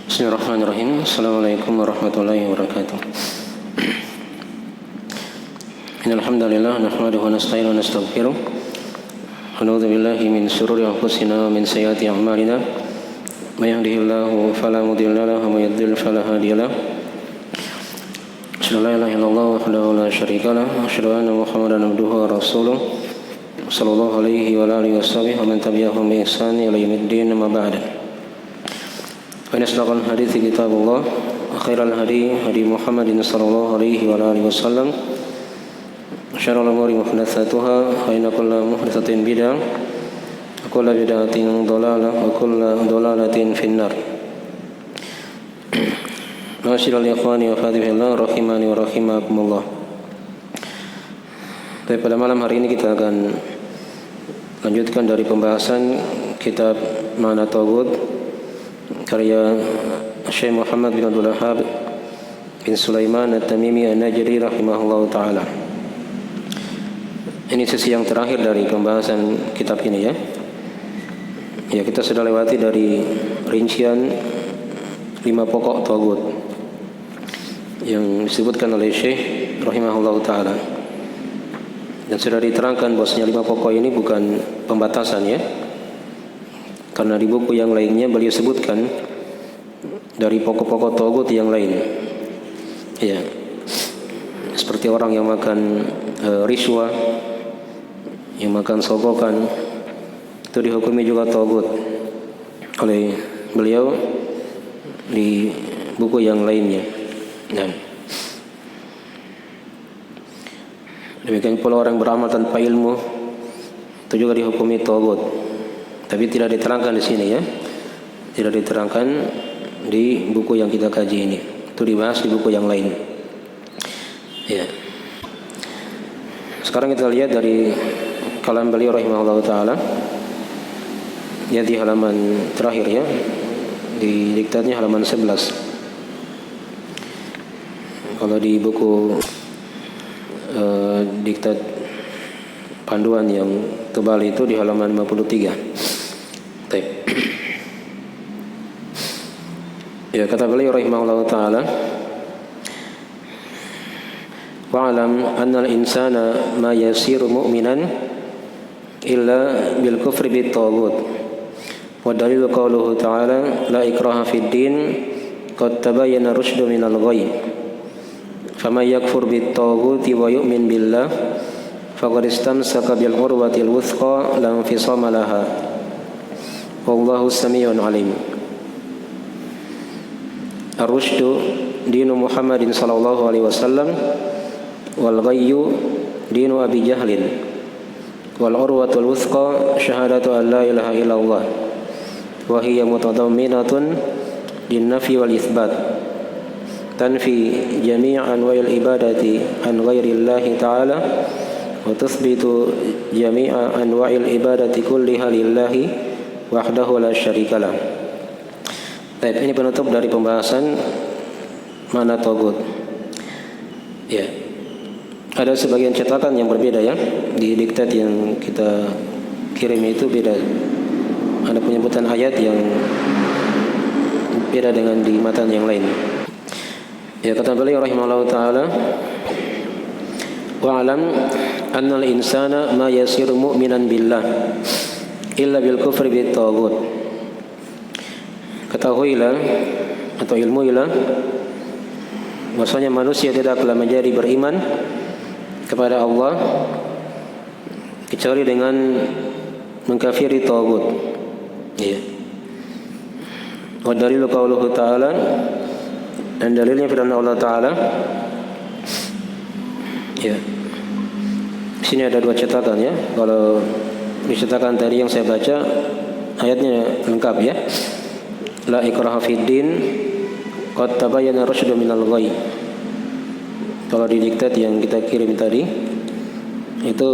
Bismillahirrahmanirrahim. Assalamualaikum warahmatullahi wabarakatuh. Innal hamdalillah nahmaduhu wa nasta'inuhu wa nastaghfiruh. Wa na'udzu billahi min shururi anfusina wa min sayyiati a'malina. May yahdihillahu fala mudilla lahu wa may yudlil fala hadiya lahu. Asyhadu an la ilaha illallah wahdahu la syarika lahu wa asyhadu anna Muhammadan abduhu wa rasuluh. Sallallahu alaihi wa alihi washabbihi wa man tabi'ahum bi ihsan ila yaumiddin amma ba'd. Wa asdaqal hadithi kitabullah wa khairal hadi Muhammadin sallallahu alaihi wa alihi wasallam. Syarrul umuri muhdatsatuha wa inna kulla muhdatsatin bid'ah wa kulla bid'atin dhalalah wa kulla dhalalatin finnar. Ma'asyiral ikhwani wa fadhilillah rahimani wa rahimakumullah. Pada malam hari ini kita akan lanjutkan dari pembahasan kitab Ma'na Taghut karya Syekh Muhammad bin Abdul Wahhab bin Sulaiman At-Tamimi An-Najri rahimahullahu taala. Ini sesi yang terakhir dari pembahasan kitab ini ya. Ya, kita sudah lewati dari rincian 5 pokok taghut yang disebutkan oleh Syekh rahimahullahu taala. Dan sudah diterangkan bahwasanya 5 pokok ini bukan pembatasan ya. Karena di buku yang lainnya beliau sebutkan dari pokok-pokok taghut yang lain. Ya. Seperti orang yang makan riswa, yang makan sogokan, itu dihukumi juga taghut oleh beliau di buku yang lainnya. Nah. Demikian pula orang beramal tanpa ilmu itu juga dihukumi taghut. Tapi tidak diterangkan di sini ya. Tidak diterangkan di buku yang kita kaji ini. Itu dibahas di buku yang lain. Ya. Sekarang kita lihat dari kalam beliau rahimahullah taala. Ya, di halaman terakhir ya. Di diktatnya halaman 11. Kalau di buku diktat panduan yang tebal itu di halaman 53. Baik. Ya, kata beliau rahimahullah taala, wa'lam anna al-insana ma yasiru mu'minan illa bil kufri bit taghut. Wa dalilu qawluhu ta'ala la ikraha fid din qad tabayyana rusydu minal ghayy. Faman yakfur bit taghuti wa yu'min billah faqad istamsaka bil urwatil wuthqa la infisama laha. Wallahu sami'un alim. Ar-rusydu dinu Muhammadin sallallahu alaihi wasallam wal ghayyu dinu Abi Jahlin wal urwatul wuthqa syahadatu an la ilaha illallah wa hiya mutadamminatun lin nafyi wal itsbat tanfi jami'a anwa'il ibadati an ghairillahi ta'ala wa tuthbitu jami'a anwa'il ibadati kulliha lillahi wahdahu la syarikalah. Baik, ini penutup dari pembahasan Ma'na Taghut. Ya. Ada sebagian cetakan yang berbeda ya. Di diktat yang kita kirim itu beda. Ada penyebutan ayat yang beda dengan di matan yang lain. Ya, kata beliau rahimahullah taala, wa'lam annal insana ma yasiru mu'minan billah illa bil kufri bit taghut. Ketahuilah atau ilmuilah bahwasanya manusia tidaklah menjadi beriman kepada Allah kecuali dengan mengkafiri taghut. Ya. Wa dalilu qauluhu ta'ala, dan dalilnya firman Allah taala. Ya. Di sini ada 2 cetakan ya. Kalau dicetakan tadi yang saya baca ayatnya lengkap ya. La ikraha fid din qad tabayyana rusydu minal ghayy. Kalau di diktat yang kita kirim tadi itu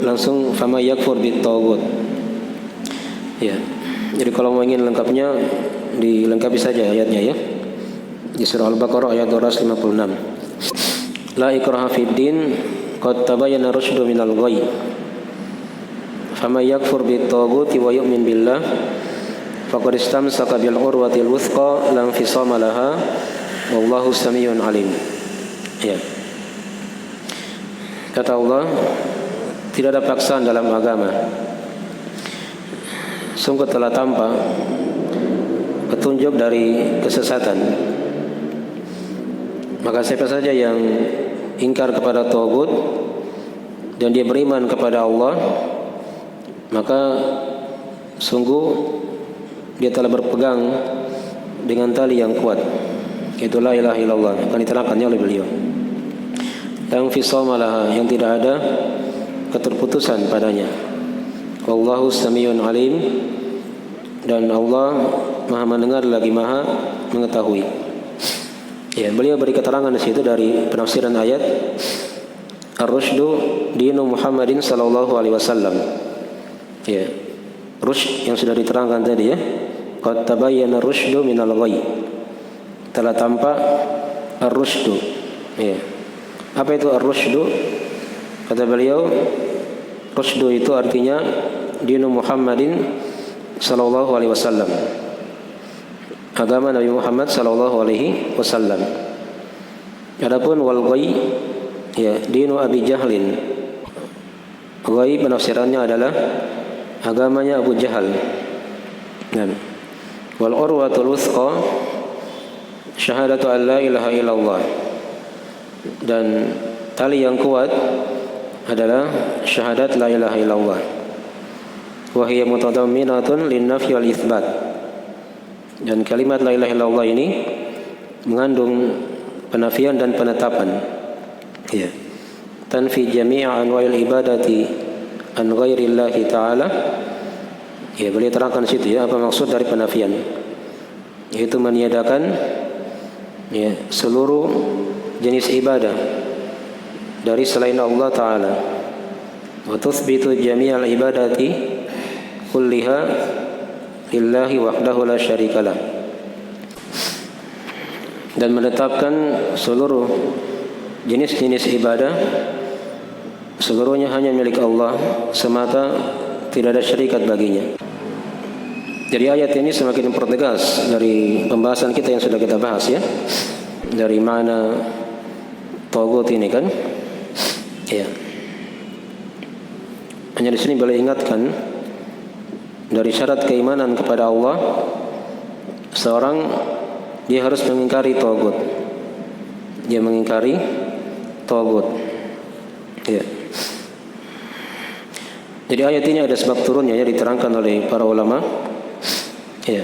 langsung fama yakfur bit taghut. Ya. Jadi kalau mau ingin lengkapnya dilengkapi saja ayatnya ya. Di surah Al-Baqarah ayat 256. La ikraha fid din qad tabayyana rusydu minal ghayy. Faman yakfur bit taghuti wa yu'min billah faqad istamsaka bil urwatil wuthqa lam fisama laha wallahu samiun alim. Ya. Kata Allah, tidak ada paksaan dalam agama. Sungguh telah tampak petunjuk dari kesesatan. Maka siapa saja yang ingkar kepada tagut dan dia beriman kepada Allah, maka sungguh dia telah berpegang dengan tali yang kuat, yaitu la ilaha illallah, akan diterangkannya oleh beliau. Yang fisama laha, yang tidak ada keterputusan padanya. Wallahu samiun alim, dan Allah Maha mendengar lagi Maha mengetahui. Ya, beliau beri keterangan di situ dari penafsiran ayat Ar-Rusydu dinu Muhammadin sallallahu alaihi wasallam. Ya. Rusyd yang sudah diterangkan tadi ya. Qad tabayyana ar-rusydu minal ghayy. Telah tampak ar-rusydu. Ya. Apa itu ar-rusydu? Kata beliau, rusydu itu artinya dinu Muhammadin sallallahu alaihi wasallam. Agama Nabi Muhammad sallallahu alaihi wasallam. Adapun wal ghayy, ya, dinu Abi Jahlin. Ghayy penafsirannya adalah agamanya Abu Jahal. Dan wal urwatul wuthqa syahadatu an la ilaha illallah. Dan tali yang kuat adalah syahadat la ilaha illallah. Wa hiya mutadamminatun lin-nafyi wal itsbat. Dan kalimat la ilaha illallah ini mengandung penafian dan penetapan. Ya. Tanfi jami'a anwa'il ibadati an ghairillahi ta'ala. Ya, beliau terangkan situ ya apa maksud dari penafian. Yaitu meniadakan ya seluruh jenis ibadah dari selain Allah Ta'ala. Wa tuthbitu jami'al ibadati kulliha lillahi wahdahu la syarikalah. Dan menetapkan seluruh jenis-jenis ibadah seluruhnya hanya milik Allah semata, tidak ada syarikat baginya. Jadi ayat ini semakin mempertegas dari pembahasan kita yang sudah kita bahas ya. Dari mana tagut ini kan? Ya. Hanya di sini boleh ingatkan dari syarat keimanan kepada Allah, seorang dia harus mengingkari tagut. Dia mengingkari tagut. Ya. Jadi ayat ini ada sebab turunnya ya, diterangkan oleh para ulama. Ya.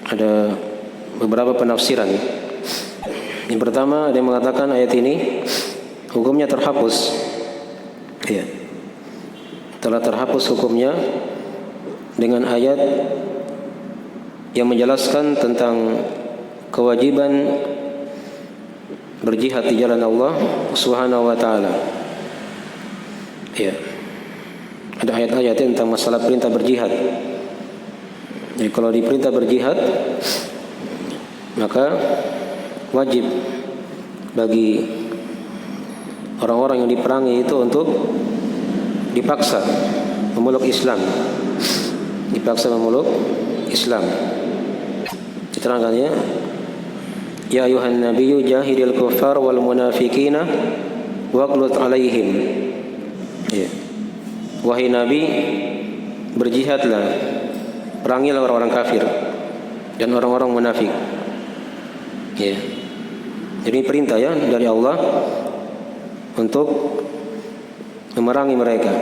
Ada beberapa penafsiran. Yang pertama ada yang mengatakan ayat ini hukumnya terhapus. Ya. Telah terhapus hukumnya dengan ayat yang menjelaskan tentang kewajiban berjihad di jalan Allah Subhanahu wa taala. Ya. Ada ayat-ayat tentang masalah perintah berjihad. Jadi kalau diperintah berjihad, maka wajib bagi orang-orang yang diperangi itu untuk dipaksa memeluk Islam. Dipaksa memeluk Islam. Diterangkannya, ya ayuhan nabiyyu jahidil kuffar wal munafiqina waghluz alaihim. Ya. Wahai Nabi, berjihadlah, perangilah orang-orang kafir dan orang-orang munafik. Ya. Jadi perintah ya dari Allah untuk memerangi mereka.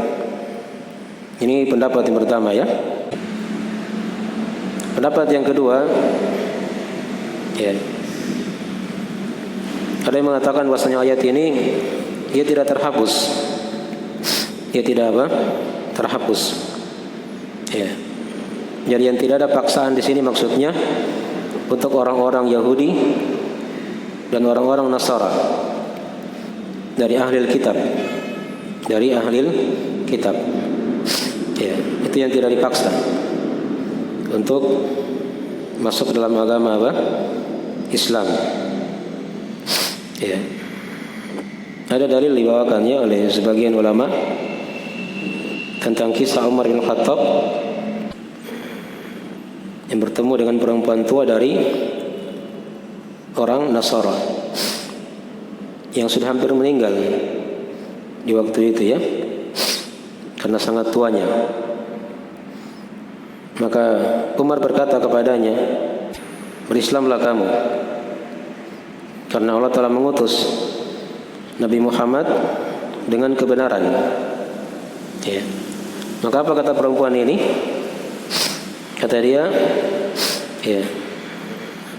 Ini pendapat yang pertama ya. Pendapat yang kedua, ya, ada yang mengatakan bahwasanya ayat ini dia tidak terhapus. Dia tidak apa? Terhapus. Ya. Jadi yang tidak ada paksaan di sini maksudnya untuk orang-orang Yahudi dan orang-orang Nasara dari ahlil kitab. Dari ahlil kitab. Ya, itu yang tidak dipaksa untuk masuk dalam agama apa? Islam. Ya. Ada dalil dibawakannya oleh sebagian ulama tentang kisah Umar bin Khattab yang bertemu dengan perempuan tua dari orang Nasara yang sudah hampir meninggal di waktu itu ya, karena sangat tuanya. Maka Umar berkata kepadanya, berislamlah kamu, karena Allah telah mengutus Nabi Muhammad dengan kebenaran. Ya. Maka apa kata perempuan ini? Kata dia, ya,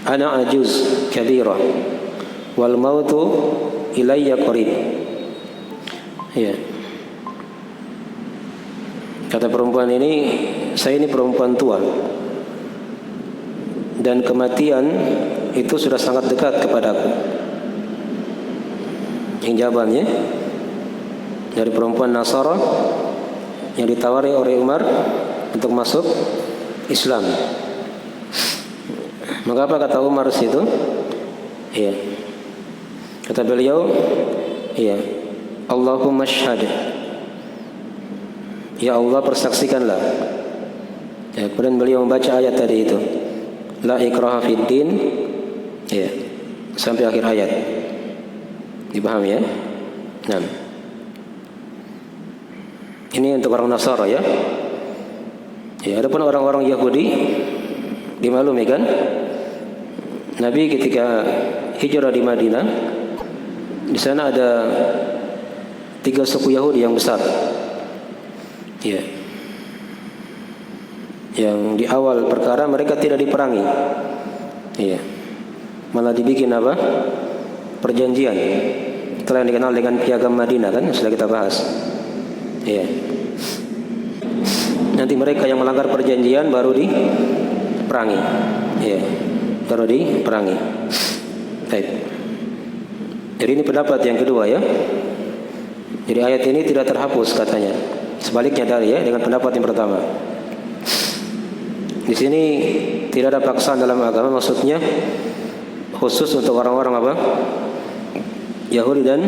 ana ajuz kabira wal mautu ilayya qarib. Ya. Kata perempuan ini, saya ini perempuan tua dan kematian itu sudah sangat dekat kepadaku. Yang jawabannya dari perempuan Nasara yang ditawari oleh Umar untuk masuk Islam. Maka apa kata Umar situ? Iya. Kata beliau, iya, Allahumma syhad. Ya Allah, persaksikanlah. Ya, kemudian beliau membaca ayat tadi itu, la ikraha fid din, ya, sampai akhir ayat. Dipahami ya? Nah, ini untuk orang Nasara ya. Ya, adapun orang-orang Yahudi dimaklumi kan? Nabi ketika hijrah di Madinah, di sana ada 3 suku Yahudi yang besar. Ya. Yang di awal perkara mereka tidak diperangi. Ya. Malah dibikin apa? Perjanjian. Itulah yang dikenal dengan Piagam Madinah kan, sudah kita bahas. Ya. Nanti mereka yang melanggar perjanjian baru diperangi. Ya. Baru diperangi. Baik. Jadi ini pendapat yang kedua ya. Jadi ayat ini tidak terhapus katanya. Sebaliknya dari ya dengan pendapat yang pertama. Di sini tidak ada paksaan dalam agama, maksudnya khusus untuk orang-orang apa? Yahudi dan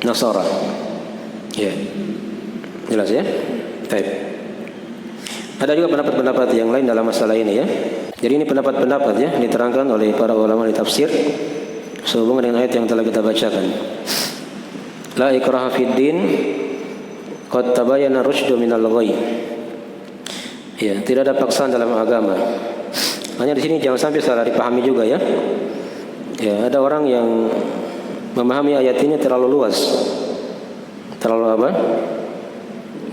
Nasara. Ya. Jelas ya? Baik. Ada juga pendapat-pendapat yang lain dalam masalah ini ya. Jadi ini pendapat-pendapat ya diterangkan oleh para ulama di tafsir sehubungan dengan ayat yang telah kita bacakan. La ikraha fid din qad tabayyana rusydu minal ghayy. Ya, tidak ada paksaan dalam agama. Hanya di sini jangan sampai salah dipahami juga ya. Ya, ada orang yang memahami ayat ini terlalu luas. Terlalu apa?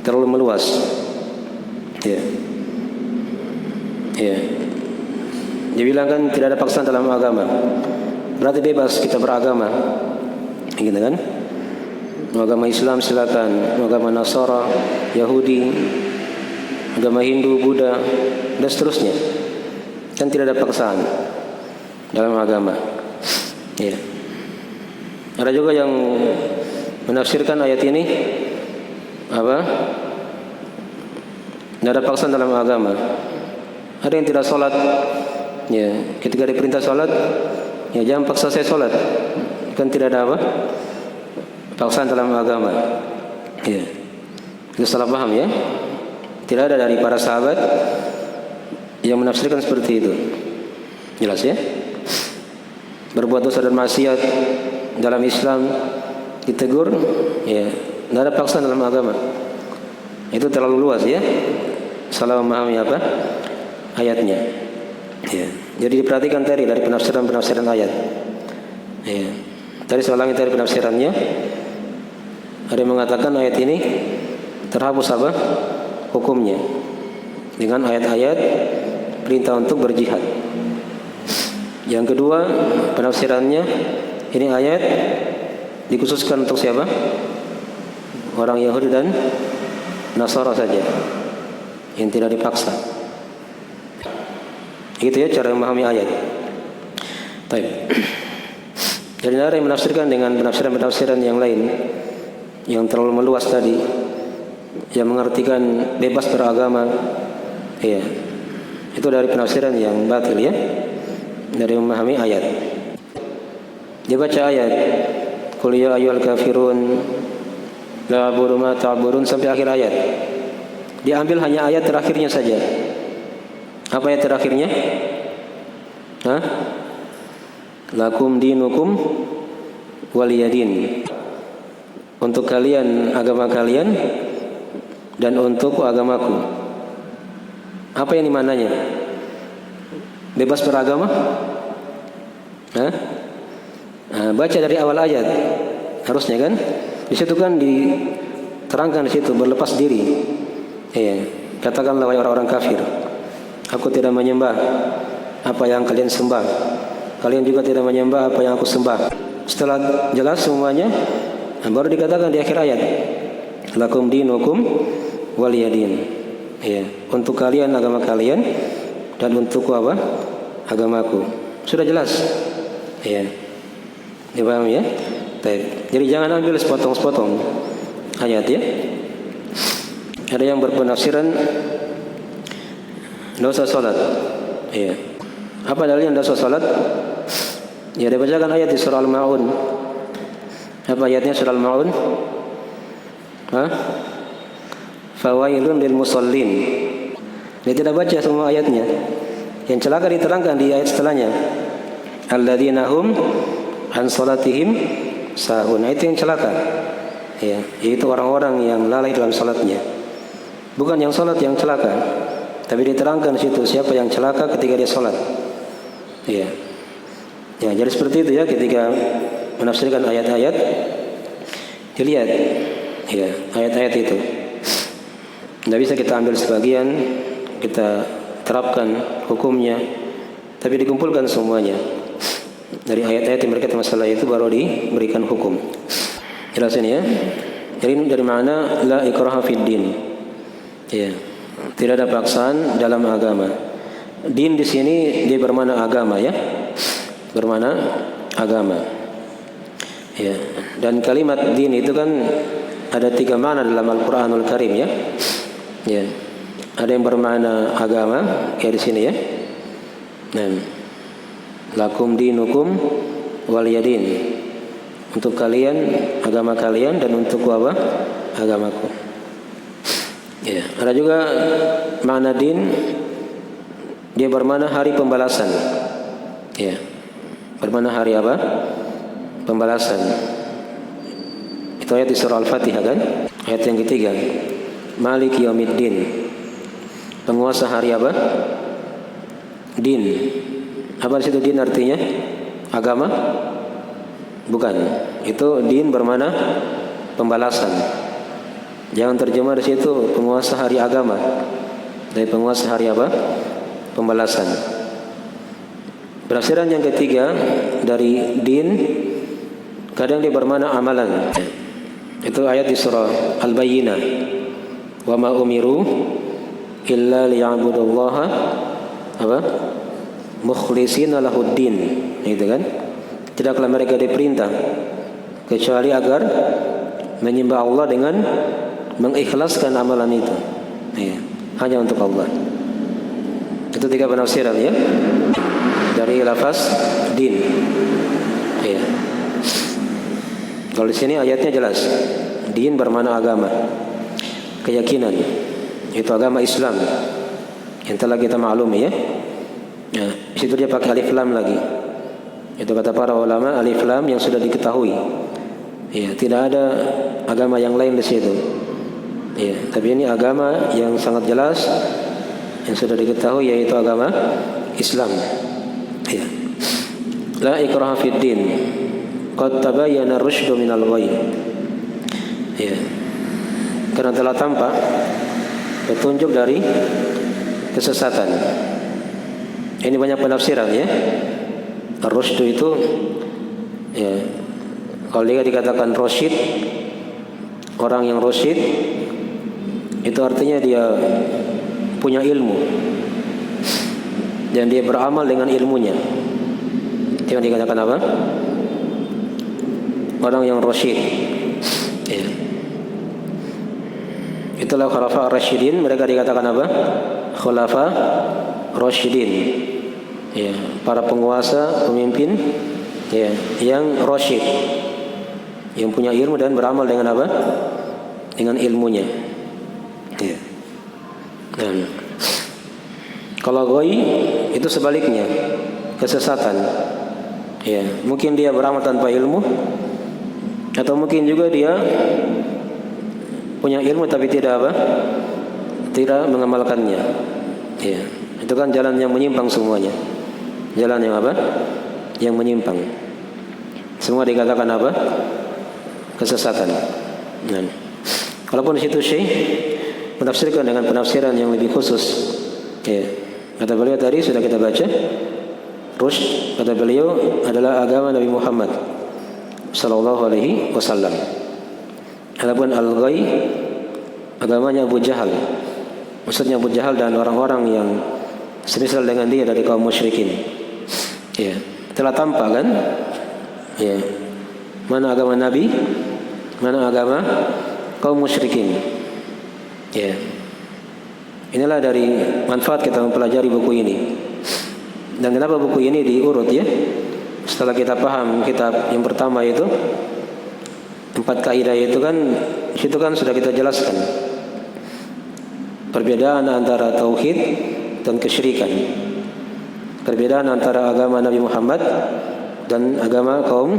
Terlalu meluas. Ya. Ya. Dia bilang kan tidak ada paksaan dalam agama. Berarti bebas kita beragama. Gitu kan? Agama Islam silakan, agama Nasara, Yahudi, agama Hindu, Buddha, dan seterusnya. Kan tidak ada paksaan dalam agama. Ya. Ada juga yang menafsirkan ayat ini apa? Tidak ada paksaan dalam agama. Ada yang tidak sholat, ya, ketika diperintah sholat, ya jangan paksa saya sholat. Kan tidak ada apa? Paksaan dalam agama. Ya. Itu salah paham ya. Tidak ada dari para sahabat yang menafsirkan seperti itu. Jelas ya? Berbuat dosa dan maksiat dalam Islam ditegur, ya, tidak ada paksaan dalam agama. Itu terlalu luas ya. Salah memahami apa? Ayatnya. Ya. Jadi diperhatikan tadi dari penafsiran ayat. Ya. Tadi saya ulangi dari penafsirannya. Ada yang mengatakan ayat ini terhapus apa? Hukumnya dengan ayat-ayat perintah untuk berjihad. Yang kedua, penafsirannya ini ayat dikhususkan untuk siapa? Orang Yahudi dan Nasara saja yang tidak dipaksa. Itu ya cara memahami ayat. Baik. Jadi ada yang menafsirkan dengan penafsiran-penafsiran yang lain yang terlalu meluas tadi, yang mengartikan bebas beragama. Ya. Itu dari penafsiran yang batil ya. Dari memahami ayat. Dia baca ayat Qul ya ayyuhal kafirun la a'budu ma ta'budun sampai akhir ayat. Dia ambil hanya ayat terakhirnya saja. Apa ayat terakhirnya? Hah? Lakum dinukum waliyadin. Untuk kalian agama kalian dan untukku agamaku. Apa yang dimananya? Bebas beragama? Hah? Nah, baca dari awal ayat. Harusnya kan? Di situ kan diterangkan di situ berlepas diri. Iya, katakanlah wahai orang-orang kafir, aku tidak menyembah apa yang kalian sembah. Kalian juga tidak menyembah apa yang aku sembah. Setelah jelas semuanya, baru dikatakan di akhir ayat, lakum dinukum waliyadin. Ya, untuk kalian agama kalian dan untukku apa? Agamaku. Sudah jelas. Ya. Dipaham ya? Baik. Jadi jangan ambil sepotong-sepotong ayat ya. Ada yang berpenafsiran dosa salat. Ya. Apa dalilnya dosa salat? Ya, dibacakan ayat di surah Al-Maun. Apa ayatnya surah Al-Maun? Hah? Fawailun lil musallin. Dia tidak baca semua ayatnya. Yang celaka diterangkan di ayat setelahnya. Alladzina hum an salatihim sahun. Itu yang celaka. Ya, yaitu orang-orang yang lalai dalam salatnya. Bukan yang salat yang celaka, tapi diterangkan di situ siapa yang celaka ketika dia salat. Ya. Ya, jadi seperti itu ya ketika menafsirkan ayat-ayat. Dilihat ya, ayat-ayat itu. Tidak bisa kita ambil sebagian, kita terapkan hukumnya, tapi dikumpulkan semuanya. Dari ayat-ayat yang berkaitan masalah itu baru diberikan hukum. Jelas ini ya. Jadi ini dari mana la ikraha fid din. Ya. Tidak ada paksaan dalam agama. Din di sini dia bermakna agama ya. Bermakna agama. Ya. Dan kalimat din itu kan ada 3 makna dalam Al-Qur'anul Karim ya. Ya. Ada yang bermakna agama kayak di sini ya. Nah, lakum dinukum waliyadin. Untuk kalian agama kalian dan untuk apa? Agamaku. Ya, ada juga makna din dia bermakna hari pembalasan. Ya. Bermakna hari apa? Pembalasan. Itu ayat di surah Al-Fatihah kan? Ayat yang ketiga. Maliki yaumiddin. Penguasa hari apa? Din. Apa di situ din artinya? Agama? Bukan. Itu din bermakna pembalasan. Jangan terjemah di situ penguasa hari agama. Dari penguasa hari apa? Pembalasan. Penafsiran yang ketiga dari din kadang dia bermakna amalan. Itu ayat di surah Al-Bayyinah. Wa ma umiru illa liya'budullaha apa? Mukhlishina lahuddin. Itu kan? Tidaklah mereka diperintah kecuali agar menyembah Allah dengan mengikhlaskan amalan itu. Ya, hanya untuk Allah. Itu 3 penafsiran ya. Dari lafaz din. Ya. Kalau di sini ayatnya jelas. Din bermakna agama. Keyakinan. Itu agama Islam. Yang telah kita maklumi ya. Ya, di situ dia pakai alif lam lagi. Itu kata para ulama alif lam yang sudah diketahui. Ya, tidak ada agama yang lain di situ. Ya, tapi ini agama yang sangat jelas yang sudah diketahui yaitu agama Islam. Ya. La ikraha fid din. Qad tabayyana ar-rusydu minal ghayy. Ya. Karena telah tampak petunjuk dari kesesatan. Ini banyak penafsiran ya. Ar-rusydu itu ya, kalau dia dikatakan rasyid, orang yang rasyid itu artinya dia punya ilmu dan dia beramal dengan ilmunya. Itu yang dikatakan apa? Orang yang rasyid. Ya. Itulah khulafa ar-rasyidin, mereka dikatakan apa? Khulafa rasyidin. Ya, para penguasa, pemimpin ya, yang rasyid, yang punya ilmu dan beramal dengan apa? Dengan ilmunya. Ya. Kalau ghoi itu sebaliknya, kesesatan. Ya, mungkin dia beramal tanpa ilmu, atau mungkin juga dia punya ilmu tapi tidak apa? Tidak mengamalkannya. Ya, itu kan jalan yang menyimpang semuanya. Jalan yang apa? Yang menyimpang. Semua dikatakan apa? Kesesatan. Nah, walaupun di situ Syekh menafsirkan dengan penafsiran yang lebih khusus. Ya, kata beliau tadi sudah kita baca. Rushd, kata beliau, adalah agama Nabi Muhammad sallallahu alaihi wasallam. Adapun al-ghai, agamanya Abu Jahal. Maksudnya Abu Jahal dan orang-orang yang semisal dengan dia dari kaum musyrikin. Ya, telah tampak kan? Ya. Mana agama Nabi, mana agama kaum musyrikin. Ya. Inilah dari manfaat kita mempelajari buku ini. Dan kenapa buku ini diurut ya? Setelah kita paham kitab yang pertama itu 4 kaidah itu kan, situ kan sudah kita jelaskan perbedaan antara tauhid dan kesyirikan, perbedaan antara agama Nabi Muhammad dan agama kaum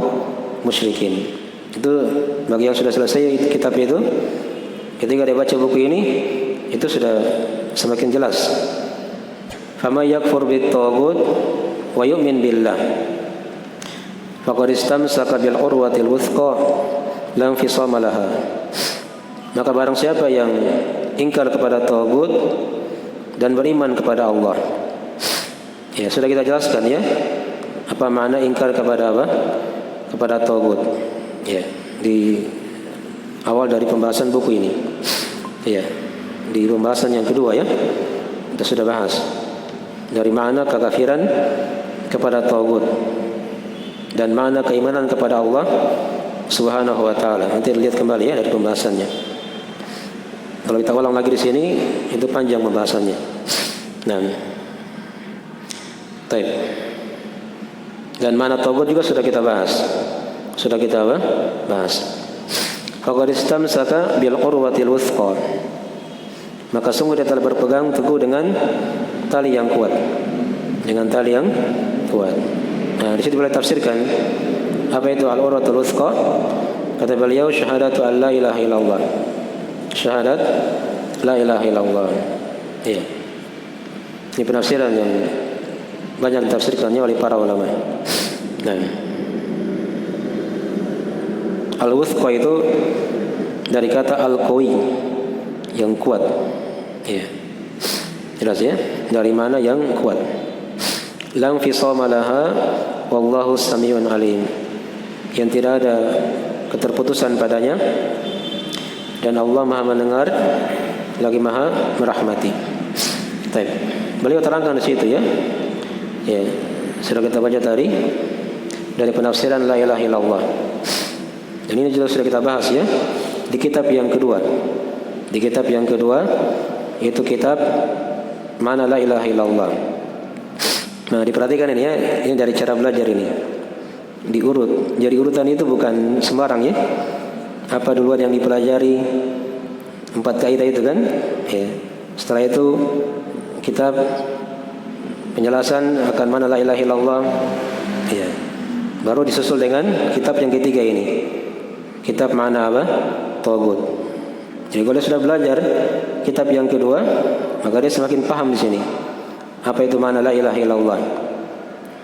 musyrikin. Itu bagi yang sudah selesai kitab itu, ketika dia baca buku ini, itu sudah semakin jelas. Fama yakfur bit-taghut wa yu'min billah faqad istamsaka bil urwatil wuthqa la infisama laha. Maka barang siapa yang ingkar kepada taghut dan beriman kepada Allah. Ya, sudah kita jelaskan ya. Apa makna ingkar kepada apa? Kepada taghut. Ya, di awal dari pembahasan buku ini. Ya, di pembahasan yang kedua ya. Kita sudah bahas dari makna kekafiran kepada taghut dan makna keimanan kepada Allah Subhanahu wa taala. Nanti lihat kembali ya dari pembahasannya. Kalau kita ulang lagi di sini itu panjang pembahasannya. Nah, baik. Dan makna taghut juga sudah kita bahas. Sudah kita apa? Bahas. Faqad istamsaka bil urwatil wuthqa. Maka sungguh dia telah berpegang teguh dengan tali yang kuat. Dengan tali yang kuat. Nah, di situ boleh tafsirkan apa itu al-urwatul wuthqa? Kata beliau, syahadatu an la ilaha illallah. Syahadat la ilaha illallah. Iya. Ini penafsiran yang banyak ditafsirkannya oleh para ulama. Nah, al-wuthqa itu dari kata al-qawi, yang kuat. Iya. Jelas ya? Dari mana yang kuat? Lam fisama laha wallahu samiun alim. Yang tidak ada keterputusan padanya dan Allah Maha mendengar lagi Maha merahmati. Baik. Beliau terangkan di situ ya. Ya, sudah kita baca tadi dari penafsiran la ilaha illallah. Dan ini juga sudah kita bahas ya di kitab yang kedua. Di kitab yang kedua yaitu kitab Mana la ilaha illallah. Nah, diperhatikan ini ya, ini dari cara belajar ini. Diurut. Jadi urutan itu bukan sembarang ya. Apa duluan yang dipelajari 4 kaidah itu kan? Ya. Setelah itu kitab penjelasan akan mana la ilaha illallah. Ya. Baru disusul dengan kitab yang ketiga ini. Kitab mana apa? Taghut. Jadi kalau dia sudah belajar kitab yang kedua, maka dia semakin paham di sini. Apa itu makna la ilaha illallah?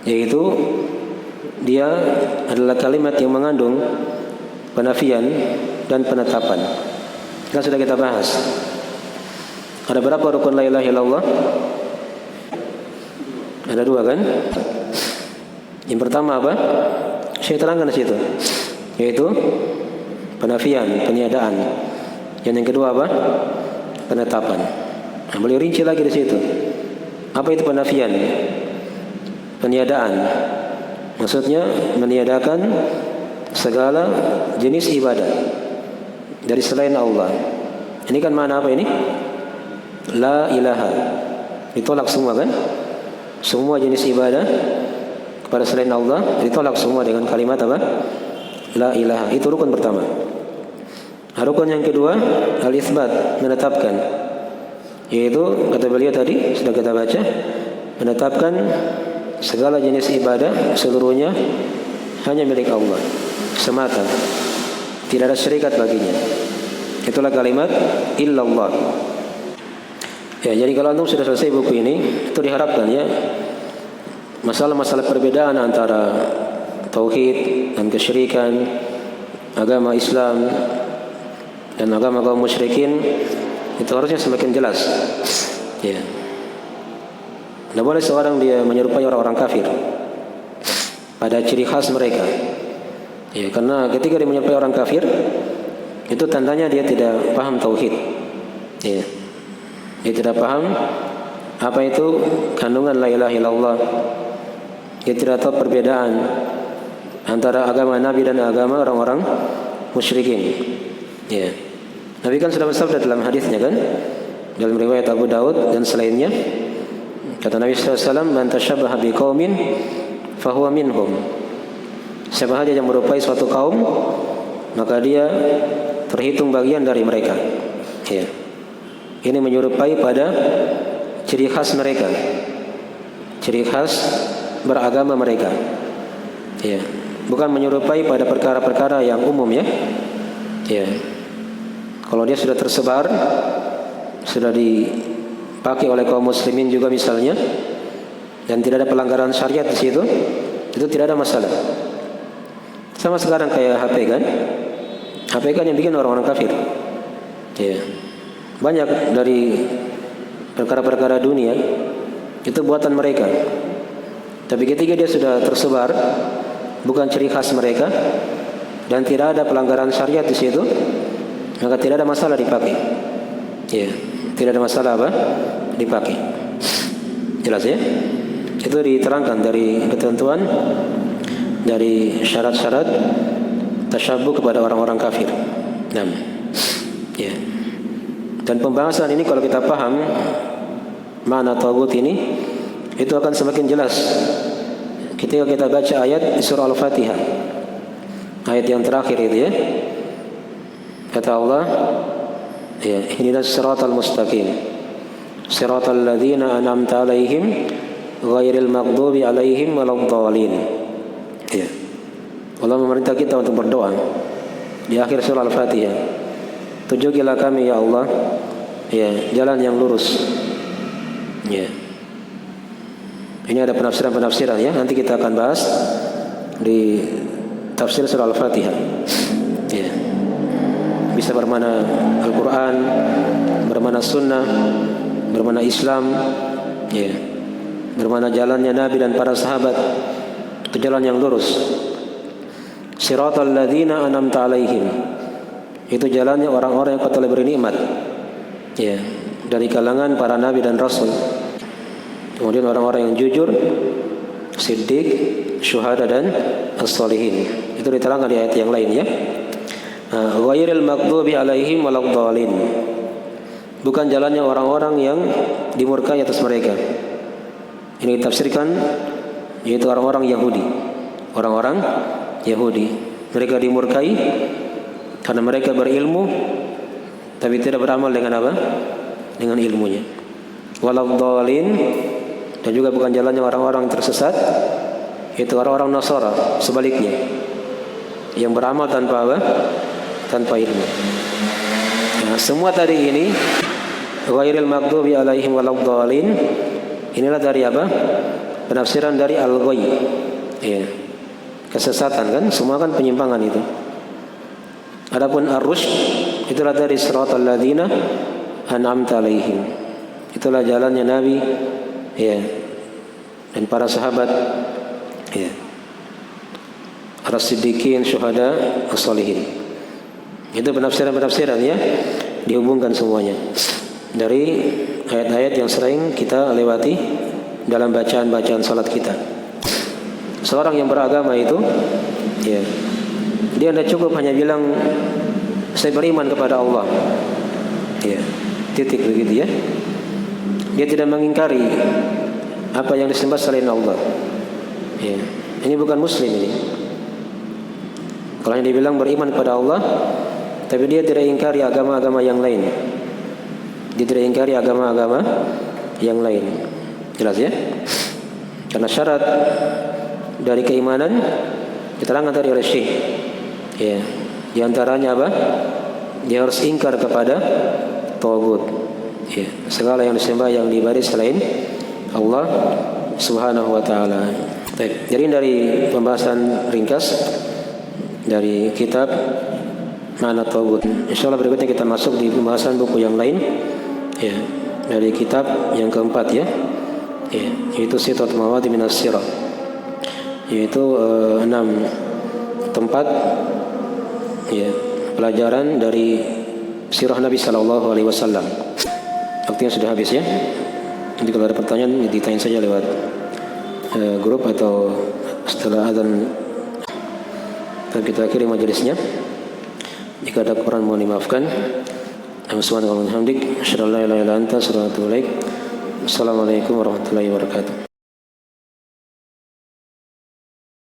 Yaitu dia adalah kalimat yang mengandung penafian dan penetapan. Kan sudah kita bahas. Ada berapa rukun la ilaha illallah? Ada 2 kan? Yang pertama apa? Saya terangkan di situ. Yaitu penafian, peniadaan. Yang kedua apa? Penetapan. Nah, beliau rinci lagi di situ. Apa itu penafian? Peniadaan. Maksudnya meniadakan segala jenis ibadah dari selain Allah. Ini kan makna apa ini? La ilaha. Ditolak semua kan? Semua jenis ibadah kepada selain Allah ditolak semua dengan kalimat apa? La ilaha. Itu rukun pertama. Rukun yang kedua, al-itsbat, menetapkan. yaitu kata beliau tadi sudah kita baca, menetapkan segala jenis ibadah seluruhnya hanya milik Allah semata, tidak ada syarikat baginya. Itulah kalimat illallah. Ya, jadi kalau antum sudah selesai buku ini, itu diharapkan ya masalah-masalah perbedaan antara tauhid dan kesyirikan, agama Islam dan agama kaum musyrikin, itu harusnya semakin jelas. Ya. Tidak boleh seorang dia menyerupai orang-orang kafir pada ciri khas mereka. Ya, karena ketika dia menyerupai orang kafir, itu tandanya dia tidak paham tauhid. Ya. Dia tidak paham apa itu kandungan la ilaha illallah. Dia tidak tahu perbedaan antara agama Nabi dan agama orang-orang musyrikin. Ya. Nabi kan sudah bersabda dalam hadisnya kan, dalam riwayat Abu Daud dan selainnya, kata Nabi SAW, "Man tashabbaha biqaumin fahuwa minhum." Siapa saja yang merupai suatu kaum, maka dia terhitung bagian dari mereka. Ya. Ini menyerupai pada ciri khas mereka, ciri khas beragama mereka. Ya. Bukan menyerupai pada perkara-perkara yang umum ya. Ya. Kalau dia sudah tersebar, sudah dipakai oleh kaum muslimin juga misalnya, dan tidak ada pelanggaran syariat di situ, itu tidak ada masalah. Sama sekarang kayak HP kan, HP kan yang bikin orang-orang kafir. Ya. Banyak dari perkara-perkara dunia itu buatan mereka. Tapi ketika dia sudah tersebar, bukan ciri khas mereka dan tidak ada pelanggaran syariat di situ, maka tidak ada masalah dipakai. Ya, tidak ada masalah apa? Dipakai. Jelas ya? Itu diterangkan dari ketentuan, dari syarat-syarat tasyabuh kepada orang-orang kafir. Ya. Dan pembahasan ini kalau kita paham makna taghut ini, itu akan semakin jelas ketika kita baca ayat di surah Al-Fatihah, ayat yang terakhir itu ya. Kata Allah, ya, ihdinas siratal mustaqim, siratal ladzina an'amta 'alaihim ghairil maghdubi 'alaihim waladdallin. Ya. Allah memerintah kita untuk berdoa di akhir surah Al-Fatihah. Tunjukilah kami ya Allah, ya, jalan yang lurus. Ya. Ini ada penafsiran-penafsiran ya. Nanti kita akan bahas di tafsir surah Al-Fatihah. Ya. Bisa bermana Al-Quran, bermana Sunnah, bermana Islam, ya, bermana jalannya Nabi dan para sahabat. Itu jalan yang lurus. Siratal ladzina an'amta 'alaihim. Itu jalannya orang-orang yang kau telah beri nikmat, ya, dari kalangan para nabi dan rasul. Kemudian orang-orang yang jujur, siddiq, syuhada dan as-salihin. Itu diterangkan di ayat yang lain ya. Ghairil maghdubi 'alaihim waladdallin. Bukan jalannya orang-orang yang dimurkai atas mereka. Ini ditafsirkan yaitu orang-orang Yahudi. Orang-orang Yahudi, mereka dimurkai karena mereka berilmu tapi tidak beramal dengan apa? Dengan ilmunya. Waladdallin, dan juga bukan jalannya orang-orang tersesat, itu orang-orang Nasara, sebaliknya, yang beramal tanpa apa? Tanpa ilmu. Nah, semua tadi ini ghairil maghdubi 'alaihim waladdallin, inilah dari apa? Penafsiran dari al-ghay. Ya. Kesesatan kan, semua kan penyimpangan itu. Adapun ar-rusyd itulah dari siratal ladzina an'amta 'alaihim. Itulah jalannya Nabi, ya, dan para sahabat, ya, as-siddiqin, syuhada, as-salihin. Itu penafsiran-penafsiran ya, dihubungkan semuanya dari ayat-ayat yang sering kita lewati dalam bacaan-bacaan salat kita. Seorang yang beragama itu, ya, dia tidak cukup hanya bilang saya beriman kepada Allah, ya, titik begitu ya. Dia tidak mengingkari apa yang disembah selain Allah. Ya, ini bukan muslim ini. Kalau yang dibilang beriman kepada Allah, tapi dia tidak ingkari agama-agama yang lain. Dia tidak ingkari agama-agama yang lain. Jelas ya? Karena syarat dari keimanan diterangkan tadi oleh Syekh. Ya, di antaranya apa? Dia harus ingkar kepada tagut. Ya, segala yang disembah yang diibadahi selain Allah Subhanahu wa taala. Baik, jadi dari pembahasan ringkas dari kitab Ma'na Tagut. Insyaallah berikutnya kita masuk di pembahasan buku yang lain. Ya, dari kitab yang keempat ya. Ya, yaitu Sitat Mawadi Minas Sirah. Yaitu 6 tempat ya, pelajaran dari sirah Nabi sallallahu alaihi wasallam. Waktunya sudah habis ya. Nanti kalau ada pertanyaan ditanya saja lewat grup atau setelah azan. Dan kita akhiri majelisnya. Jika ada Quran mohon dimaafkan. Subhanallah walhamdik, asyhadu an la ilaha illa anta, astaghfiruka wa atubu ilaik. Assalamualaikum warahmatullahi wabarakatuh.